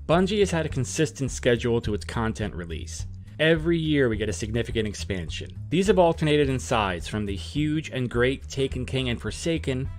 Bungie has had a consistent schedule to its content release. Every year we get a significant expansion. These have alternated in size from the huge and great Taken King and Forsaken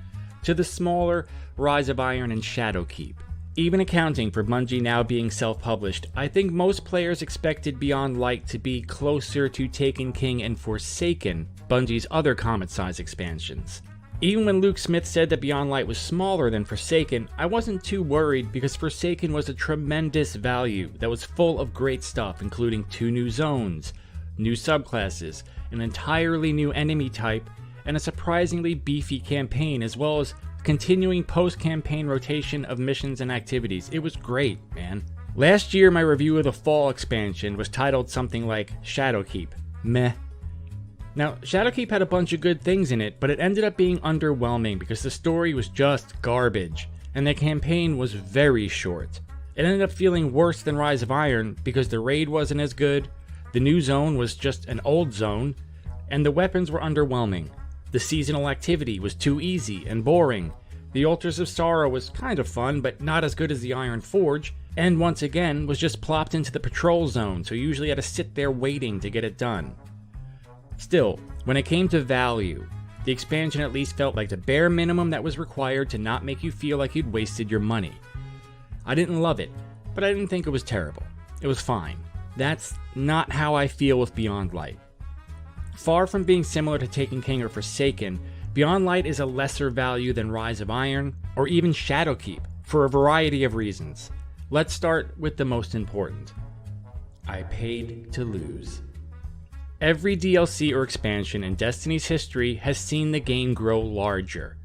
to the smaller Rise of Iron and Shadowkeep. Even accounting for Bungie now being self-published, I think most players expected Beyond Light to be closer to Taken King and Forsaken, Bungie's other Comet-size expansions. Even when Luke Smith said that Beyond Light was smaller than Forsaken, I wasn't too worried because Forsaken was a tremendous value that was full of great stuff, including 2 new zones, new subclasses, an entirely new enemy type, and a surprisingly beefy campaign, as well as continuing post-campaign rotation of missions and activities. It was great, man. Last year, my review of the Fall expansion was titled something like Shadowkeep. Meh. Now, Shadowkeep had a bunch of good things in it, but it ended up being underwhelming because the story was just garbage, and the campaign was very short. It ended up feeling worse than Rise of Iron because the raid wasn't as good, the new zone was just an old zone, and the weapons were underwhelming. The seasonal activity was too easy and boring. The Altars of Sorrow was kind of fun, but not as good as the Iron Forge, and once again was just plopped into the patrol zone, so you usually had to sit there waiting to get it done. Still, when it came to value, the expansion at least felt like the bare minimum that was required to not make you feel like you'd wasted your money. I didn't love it, but I didn't think it was terrible. It was fine. That's not how I feel with Beyond Light. Far from being similar to Taken King or Forsaken, Beyond Light is a lesser value than Rise of Iron or even Shadowkeep for a variety of reasons. Let's start with the most important. I paid to lose. Every DLC or expansion in Destiny's history has seen the game grow larger.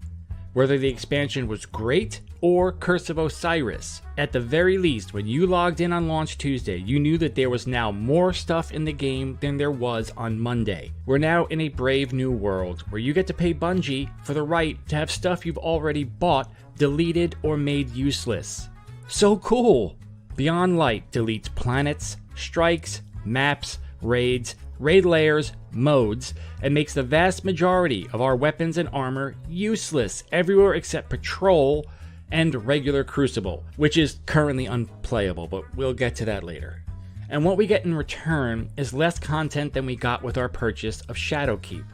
Whether the expansion was great or Curse of Osiris, at the very least, when you logged in on launch Tuesday, you knew that there was now more stuff in the game than there was on Monday. We're now in a brave new world where you get to pay Bungie for the right to have stuff you've already bought deleted or made useless. So cool! Beyond Light deletes planets, strikes, maps, raids, raid layers, modes, and makes the vast majority of our weapons and armor useless everywhere except Patrol and regular Crucible, which is currently unplayable, but we'll get to that later. And what we get in return is less content than we got with our purchase of Shadowkeep.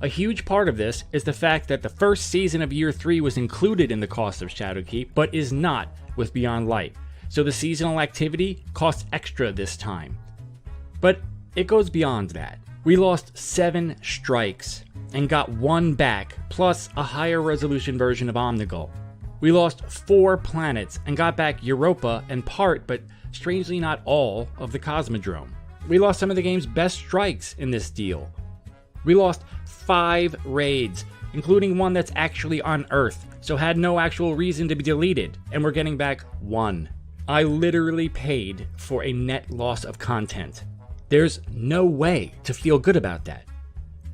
A huge part of this is the fact that the first season of Year 3 was included in the cost of Shadowkeep, but is not with Beyond Light, so the seasonal activity costs extra this time. But it goes beyond that. We lost 7 strikes and got 1 back, plus a higher resolution version of Omnigul. We lost 4 planets and got back Europa and part, but strangely not all, of the Cosmodrome. We lost some of the game's best strikes in this deal. We lost 5 raids, including one that's actually on Earth, so had no actual reason to be deleted, and we're getting back 1. I literally paid for a net loss of content. There's no way to feel good about that.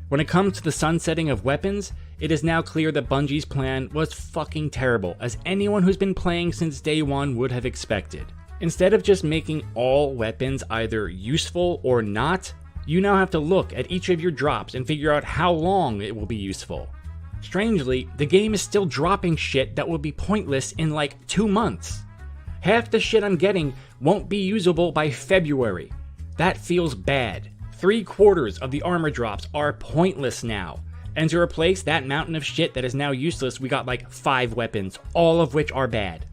When it comes to the sunsetting of weapons, it is now clear that Bungie's plan was fucking terrible, as anyone who's been playing since day one would have expected. Instead of just making all weapons either useful or not, you now have to look at each of your drops and figure out how long it will be useful. Strangely, the game is still dropping shit that will be pointless in like 2 months. Half the shit I'm getting won't be usable by February. That feels bad. 3/4 of the armor drops are pointless now. And to replace that mountain of shit that is now useless, we got like 5 weapons, all of which are bad.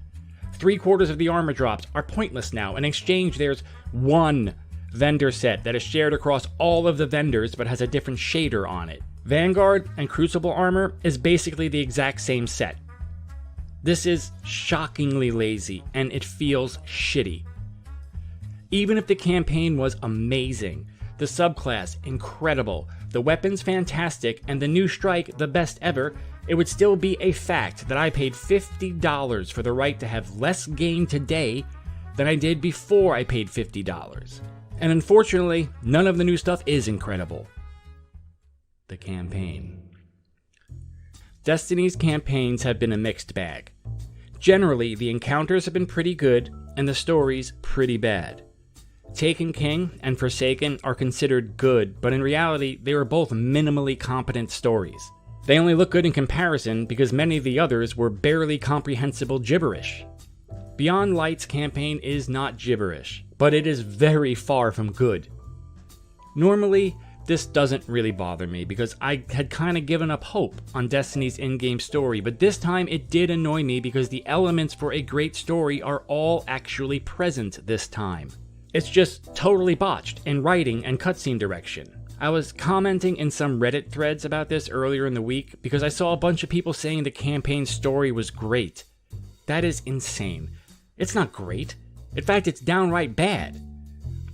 3/4 of the armor drops are pointless now. In exchange, there's 1 vendor set that is shared across all of the vendors but has a different shader on it. Vanguard and Crucible armor is basically the exact same set. This is shockingly lazy, and it feels shitty. Even if the campaign was amazing, the subclass incredible, the weapons fantastic, and the new strike the best ever, it would still be a fact that I paid $50 for the right to have less game today than I did before I paid $50. And unfortunately, none of the new stuff is incredible. The campaign. Destiny's campaigns have been a mixed bag. Generally, the encounters have been pretty good, and the stories pretty bad. Taken King and Forsaken are considered good, but in reality, they were both minimally competent stories. They only look good in comparison because many of the others were barely comprehensible gibberish. Beyond Light's campaign is not gibberish, but it is very far from good. Normally, this doesn't really bother me because I had kind of given up hope on Destiny's in-game story, but this time it did annoy me because the elements for a great story are all actually present this time. It's just totally botched in writing and cutscene direction. I was commenting in some Reddit threads about this earlier in the week because I saw a bunch of people saying the campaign story was great. That is insane. It's not great. In fact, it's downright bad.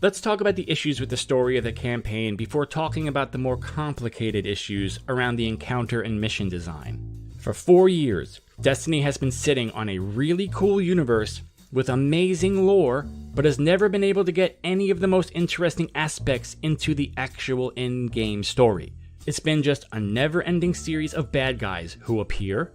Let's talk about the issues with the story of the campaign before talking about the more complicated issues around the encounter and mission design. For 4 years, Destiny has been sitting on a really cool universe with amazing lore, but has never been able to get any of the most interesting aspects into the actual in-game story. It's been just a never-ending series of bad guys who appear,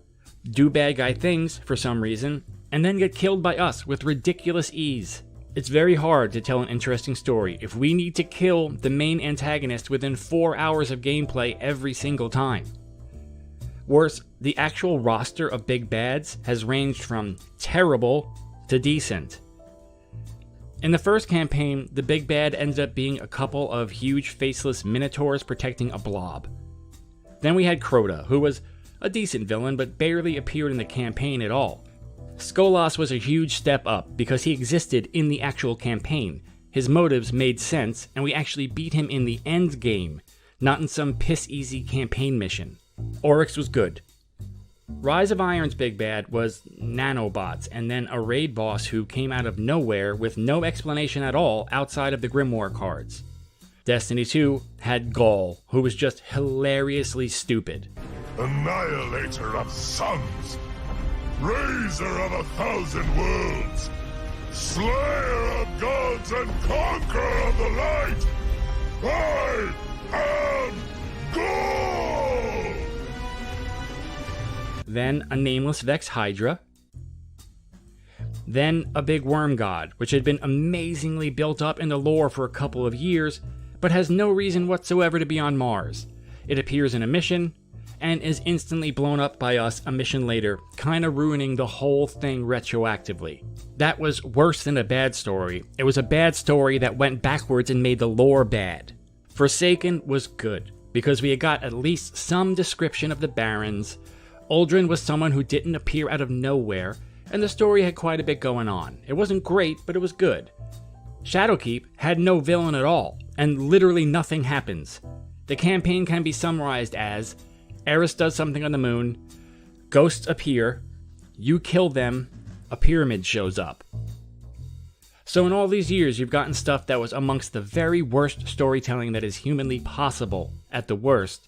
do bad guy things for some reason, and then get killed by us with ridiculous ease. It's very hard to tell an interesting story if we need to kill the main antagonist within 4 hours of gameplay every single time. Worse, the actual roster of big bads has ranged from terrible to decent. In the first campaign, the big bad ends up being a couple of huge faceless minotaurs protecting a blob. Then we had Crota, who was a decent villain but barely appeared in the campaign at all. Skolas was a huge step up because he existed in the actual campaign. His motives made sense, and we actually beat him in the end game, not in some piss-easy campaign mission. Oryx was good. Rise of Iron's big bad was nanobots, and then a raid boss who came out of nowhere with no explanation at all outside of the Grimoire cards. Destiny 2 had Gaul, who was just hilariously stupid. Annihilator of suns, Raiser of 1,000 worlds, Slayer of gods and Conqueror of the light, I am Gaul! Then a nameless Vex Hydra. Then a big worm god, which had been amazingly built up in the lore for a couple of years, but has no reason whatsoever to be on Mars. It appears in a mission, and is instantly blown up by us a mission later, kinda ruining the whole thing retroactively. That was worse than a bad story. It was a bad story that went backwards and made the lore bad. Forsaken was good, because we had got at least some description of the Barons. Uldren was someone who didn't appear out of nowhere, and the story had quite a bit going on. It wasn't great, but it was good. Shadowkeep had no villain at all, and literally nothing happens. The campaign can be summarized as Eris does something on the moon, ghosts appear, you kill them, a pyramid shows up. So in all these years, you've gotten stuff that was amongst the very worst storytelling that is humanly possible at the worst,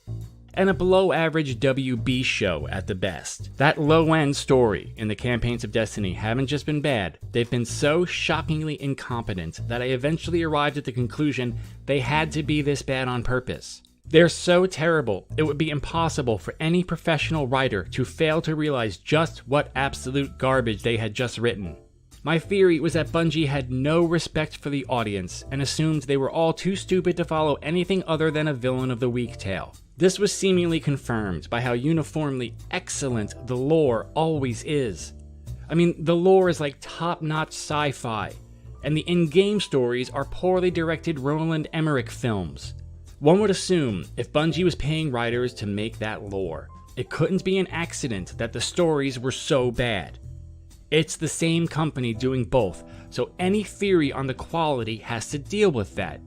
and a below-average WB show at the best. That low-end story in the campaigns of Destiny haven't just been bad, they've been so shockingly incompetent that I eventually arrived at the conclusion they had to be this bad on purpose. They're so terrible, it would be impossible for any professional writer to fail to realize just what absolute garbage they had just written. My theory was that Bungie had no respect for the audience and assumed they were all too stupid to follow anything other than a villain of the week tale. This was seemingly confirmed by how uniformly excellent the lore always is. I mean, the lore is like top-notch sci-fi, and the in-game stories are poorly directed Roland Emmerich films. One would assume if Bungie was paying writers to make that lore, it couldn't be an accident that the stories were so bad. It's the same company doing both, so any theory on the quality has to deal with that.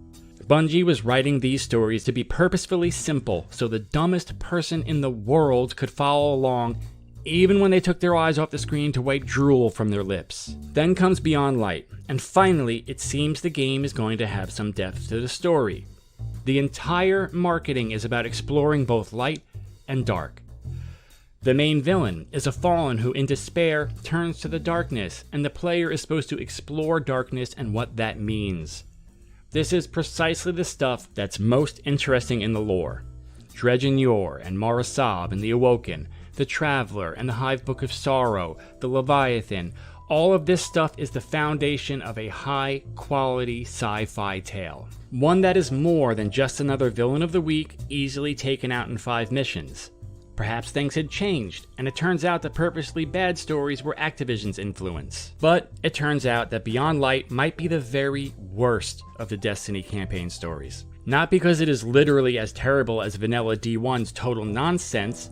Bungie was writing these stories to be purposefully simple so the dumbest person in the world could follow along even when they took their eyes off the screen to wipe drool from their lips. Then comes Beyond Light, and finally it seems the game is going to have some depth to the story. The entire marketing is about exploring both light and dark. The main villain is a fallen who in despair turns to the darkness, and the player is supposed to explore darkness and what that means. This is precisely the stuff that's most interesting in the lore. Dredgen Yor and Marasab and the Awoken, the Traveler and the Hive Book of Sorrow, the Leviathan, all of this stuff is the foundation of a high-quality sci-fi tale. One that is more than just another villain of the week easily taken out in 5 missions. Perhaps things had changed, and it turns out that purposely bad stories were Activision's influence. But it turns out that Beyond Light might be the very worst of the Destiny campaign stories. Not because it is literally as terrible as vanilla D1's total nonsense,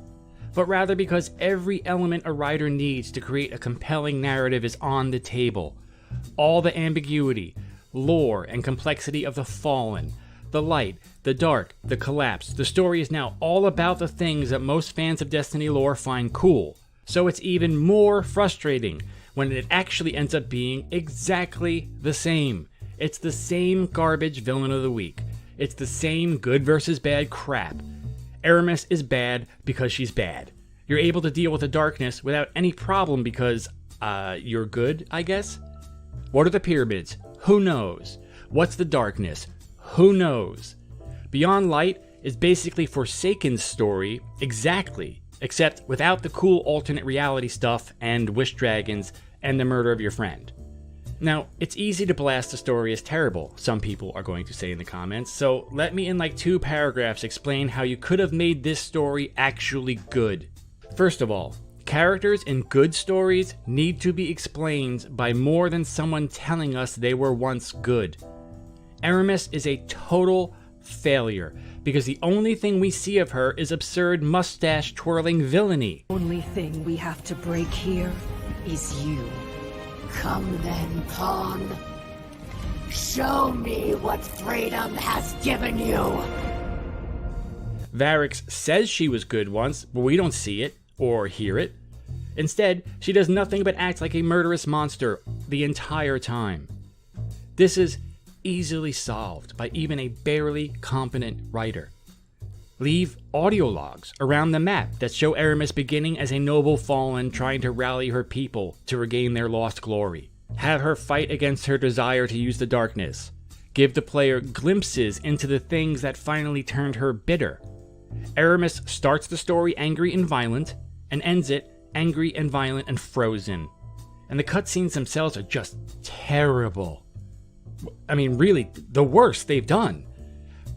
but rather because every element a writer needs to create a compelling narrative is on the table. All the ambiguity, lore, and complexity of the Fallen, the light, the dark, the collapse. The story is now all about the things that most fans of Destiny lore find cool. So it's even more frustrating when it actually ends up being exactly the same. It's the same garbage villain of the week. It's the same good versus bad crap. Aramis is bad because she's bad. You're able to deal with the darkness without any problem because, you're good, I guess? What are the pyramids? Who knows? What's the darkness? Who knows? Beyond Light is basically Forsaken's story, exactly, except without the cool alternate reality stuff and wish dragons and the murder of your friend. Now, it's easy to blast the story as terrible, some people are going to say in the comments, so let me in like 2 paragraphs explain how you could have made this story actually good. First of all, characters in good stories need to be explained by more than someone telling us they were once good. Aramis is a total failure because the only thing we see of her is absurd mustache-twirling villainy. Only thing we have to break here is you. Come then, pawn. Show me what freedom has given you. Varix says she was good once, but we don't see it or hear it. Instead, she does nothing but act like a murderous monster the entire time. This is easily solved by even a barely competent writer. Leave audio logs around the map that show Aramis beginning as a noble fallen trying to rally her people to regain their lost glory. Have her fight against her desire to use the darkness. Give the player glimpses into the things that finally turned her bitter. Aramis starts the story angry and violent, and ends it angry and violent and frozen. And the cutscenes themselves are just terrible. I mean, really, the worst they've done.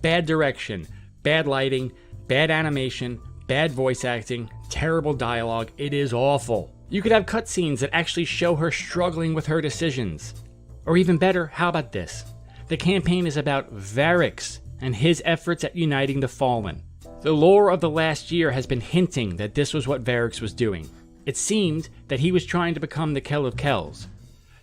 Bad direction, bad lighting, bad animation, bad voice acting, terrible dialogue. It is awful. You could have cutscenes that actually show her struggling with her decisions. Or even better, how about this? The campaign is about Varix and his efforts at uniting the Fallen. The lore of the last year has been hinting that this was what Varix was doing. It seemed that he was trying to become the Kell of Kells.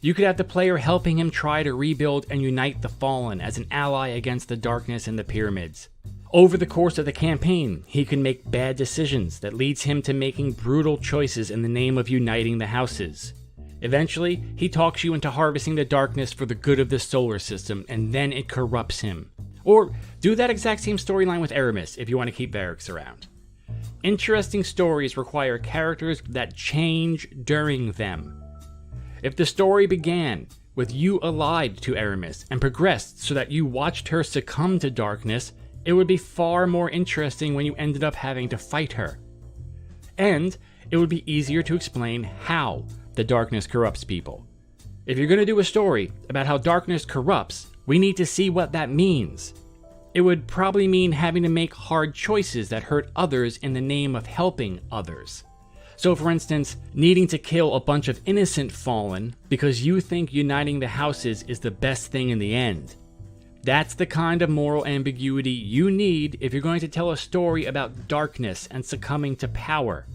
You could have the player helping him try to rebuild and unite the Fallen as an ally against the darkness and the pyramids. Over the course of the campaign, he can make bad decisions that leads him to making brutal choices in the name of uniting the houses. Eventually, he talks you into harvesting the darkness for the good of the solar system, and then it corrupts him. Or do that exact same storyline with Aramis if you want to keep Varix around. Interesting stories require characters that change during them. If the story began with you allied to Aramis and progressed so that you watched her succumb to darkness, it would be far more interesting when you ended up having to fight her. And it would be easier to explain how the darkness corrupts people. If you're going to do a story about how darkness corrupts, we need to see what that means. It would probably mean having to make hard choices that hurt others in the name of helping others. So for instance, needing to kill a bunch of innocent Fallen because you think uniting the houses is the best thing in the end. That's the kind of moral ambiguity you need if you're going to tell a story about darkness and succumbing to power.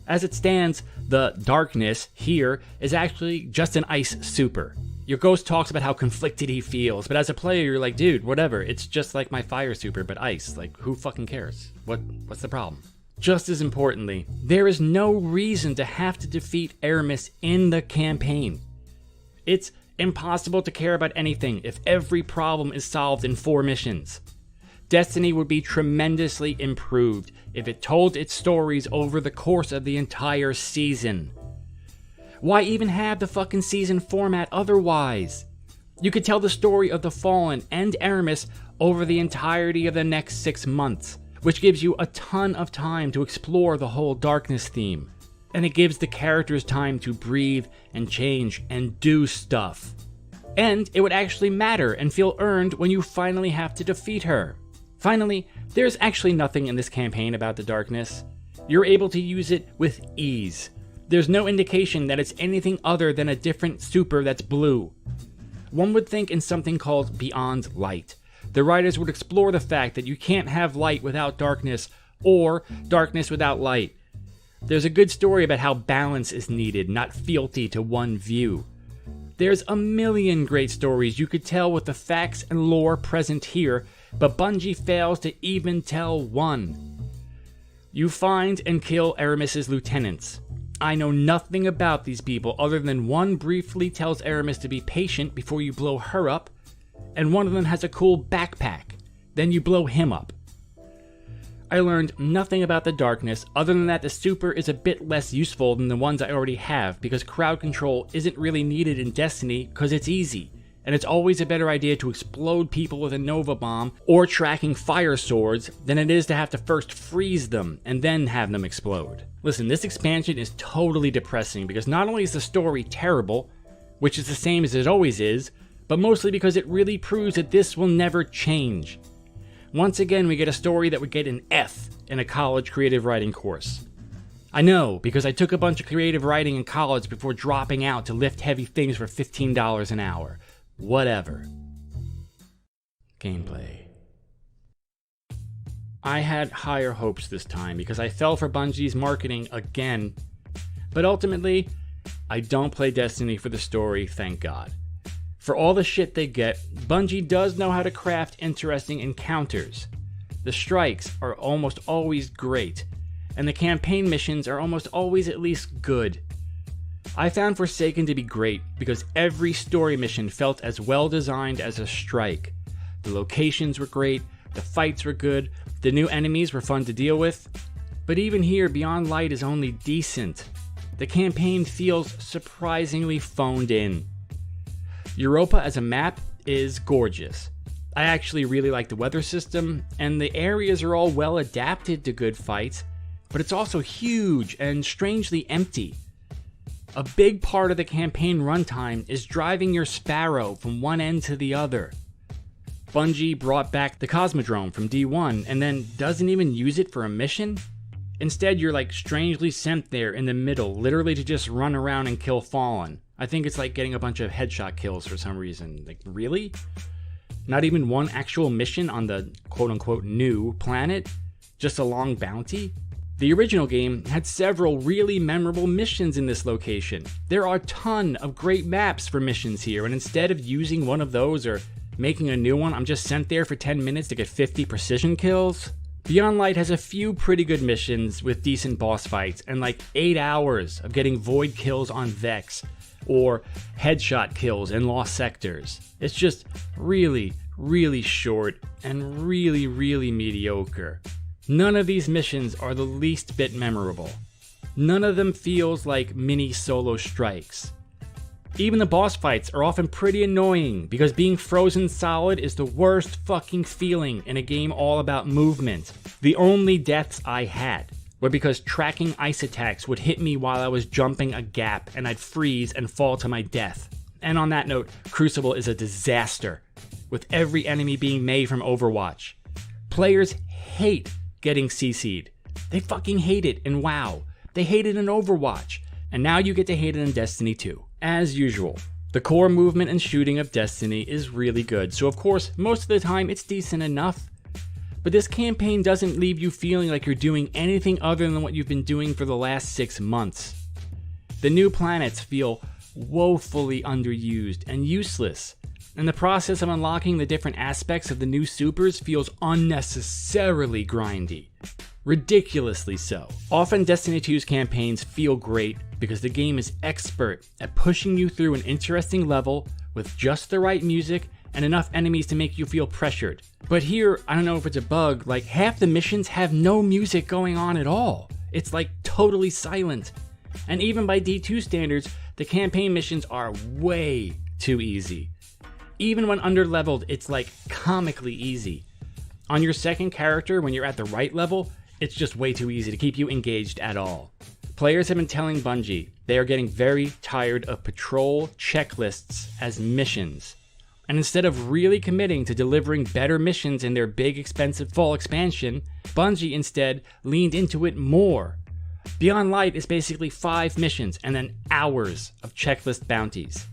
As it stands, the darkness here is actually just an ice super. Your ghost talks about how conflicted he feels, but as a player you're like, dude, whatever, it's just like my fire super but ice. Like, who fucking cares? What's the problem? Just as importantly, there is no reason to have to defeat Aramis in the campaign. It's impossible to care about anything if every problem is solved in 4 missions. Destiny would be tremendously improved if it told its stories over the course of the entire season. Why even have the fucking season format otherwise? You could tell the story of the Fallen and Aramis over the entirety of the next 6 months, which gives you a ton of time to explore the whole darkness theme. And it gives the characters time to breathe and change and do stuff. And it would actually matter and feel earned when you finally have to defeat her. Finally, there's actually nothing in this campaign about the darkness. you're able to use it with ease. There's no indication that it's anything other than a different super that's blue. One would think in something called Beyond Light, the writers would explore the fact that you can't have light without darkness, or darkness without light. There's a good story about how balance is needed, not fealty to one view. There's a million great stories you could tell with the facts and lore present here, but Bungie fails to even tell one. You find and kill Aramis's lieutenants. I know nothing about these people other than one briefly tells Aramis to be patient before you blow her up, and one of them has a cool backpack. Then you blow him up. I learned nothing about the darkness other than that the super is a bit less useful than the ones I already have because crowd control isn't really needed in Destiny because it's easy. And it's always a better idea to explode people with a Nova Bomb or tracking fire swords than it is to have to first freeze them and then have them explode. Listen, this expansion is totally depressing because not only is the story terrible, which is the same as it always is, but mostly because it really proves that this will never change. Once again, we get a story that would get an F in a college creative writing course. I know, because I took a bunch of creative writing in college before dropping out to lift heavy things for $15 an hour. Whatever. Gameplay. I had higher hopes this time because I fell for Bungie's marketing again, but ultimately, I don't play Destiny for the story, thank God. For all the shit they get, Bungie does know how to craft interesting encounters. The strikes are almost always great, and the campaign missions are almost always at least good. I found Forsaken to be great because every story mission felt as well designed as a strike. The locations were great, the fights were good, the new enemies were fun to deal with, but even here Beyond Light is only decent. The campaign feels surprisingly phoned in. Europa as a map is gorgeous. I actually really like the weather system, and the areas are all well adapted to good fights, but it's also huge and strangely empty. A big part of the campaign runtime is driving your Sparrow from one end to the other. Bungie brought back the Cosmodrome from D1 and then doesn't even use it for a mission? Instead, you're like strangely sent there in the middle, literally to just run around and kill Fallen. I think it's like getting a bunch of headshot kills for some reason. Like, really? Not even one actual mission on the quote-unquote new planet? Just a long bounty? The original game had several really memorable missions in this location. There are a ton of great maps for missions here, and instead of using one of those or making a new one, I'm just sent there for 10 minutes to get 50 precision kills. Beyond Light has a few pretty good missions with decent boss fights, and like 8 hours of getting void kills on Vex, or headshot kills in Lost Sectors. It's just really, really short and really, really mediocre. None of these missions are the least bit memorable. None of them feels like mini solo strikes. Even the boss fights are often pretty annoying because being frozen solid is the worst fucking feeling in a game all about movement. The only deaths I had were because tracking ice attacks would hit me while I was jumping a gap and I'd freeze and fall to my death. And on that note, Crucible is a disaster, with every enemy being made from Overwatch. Players hate getting CC'd. They fucking hate it in WoW. They hate it in Overwatch. And now you get to hate it in Destiny 2. As usual, the core movement and shooting of Destiny is really good, so of course, most of the time it's decent enough. But this campaign doesn't leave you feeling like you're doing anything other than what you've been doing for the last 6 months. The new planets feel woefully underused and useless, and the process of unlocking the different aspects of the new supers feels unnecessarily grindy. Ridiculously so. Often Destiny 2's campaigns feel great because the game is expert at pushing you through an interesting level with just the right music and enough enemies to make you feel pressured. But here, I don't know if it's a bug, like half the missions have no music going on at all. It's like totally silent. And even by D2 standards, the campaign missions are way too easy. Even when underleveled, it's like comically easy. On your second character, when you're at the right level, it's just way too easy to keep you engaged at all. Players have been telling Bungie they are getting very tired of patrol checklists as missions. And instead of really committing to delivering better missions in their big expensive fall expansion, Bungie instead leaned into it more. Beyond Light is basically 5 missions and then hours of checklist bounties.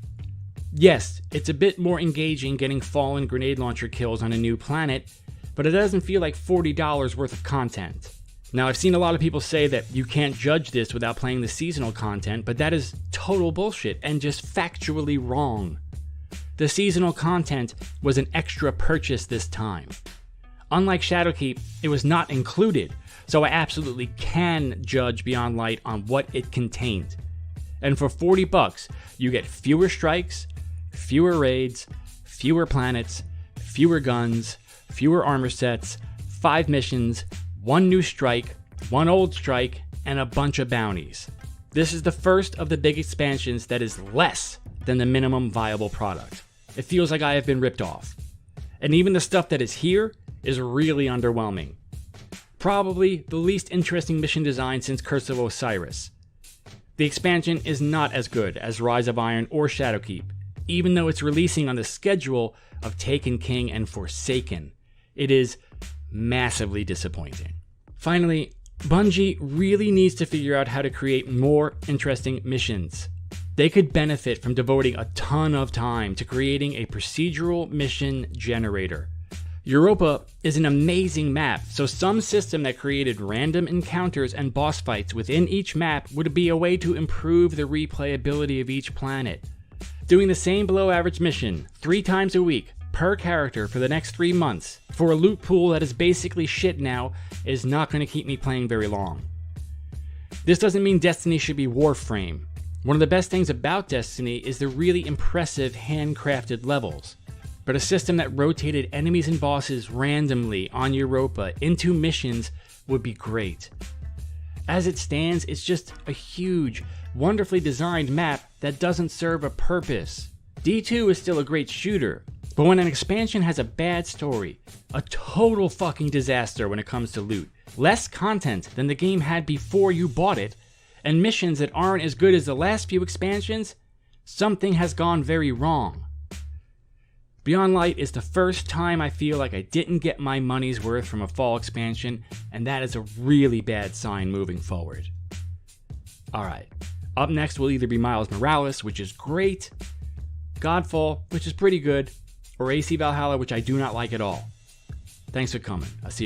Yes, it's a bit more engaging getting fallen grenade launcher kills on a new planet, but it doesn't feel like $40 worth of content. Now, I've seen a lot of people say that you can't judge this without playing the seasonal content, but that is total bullshit and just factually wrong. The seasonal content was an extra purchase this time. Unlike Shadowkeep, it was not included, so I absolutely can judge Beyond Light on what it contained. And for $40, you get fewer strikes, fewer raids, fewer planets, fewer guns, fewer armor sets, 5 missions, 1 new strike, 1 old strike, and a bunch of bounties. This is the first of the big expansions that is less than the minimum viable product. It feels like I have been ripped off. And even the stuff that is here is really underwhelming. Probably the least interesting mission design since Curse of Osiris. The expansion is not as good as Rise of Iron or Shadowkeep, even though it's releasing on the schedule of Taken King and Forsaken. It is massively disappointing. Finally, Bungie really needs to figure out how to create more interesting missions. They could benefit from devoting a ton of time to creating a procedural mission generator. Europa is an amazing map, so some system that created random encounters and boss fights within each map would be a way to improve the replayability of each planet. Doing the same below average mission 3 times a week per character for the next 3 months for a loot pool that is basically shit now is not going to keep me playing very long. This doesn't mean Destiny should be Warframe. One of the best things about Destiny is the really impressive handcrafted levels, but a system that rotated enemies and bosses randomly on Europa into missions would be great. As it stands, it's just a huge, wonderfully designed map that doesn't serve a purpose. D2 is still a great shooter, but when an expansion has a bad story, a total fucking disaster when it comes to loot, less content than the game had before you bought it, and missions that aren't as good as the last few expansions, something has gone very wrong. Beyond Light is the first time I feel like I didn't get my money's worth from a fall expansion, and that is a really bad sign moving forward. Alright, up next will either be Miles Morales, which is great, Godfall, which is pretty good, or AC Valhalla, which I do not like at all. Thanks for coming. I'll see you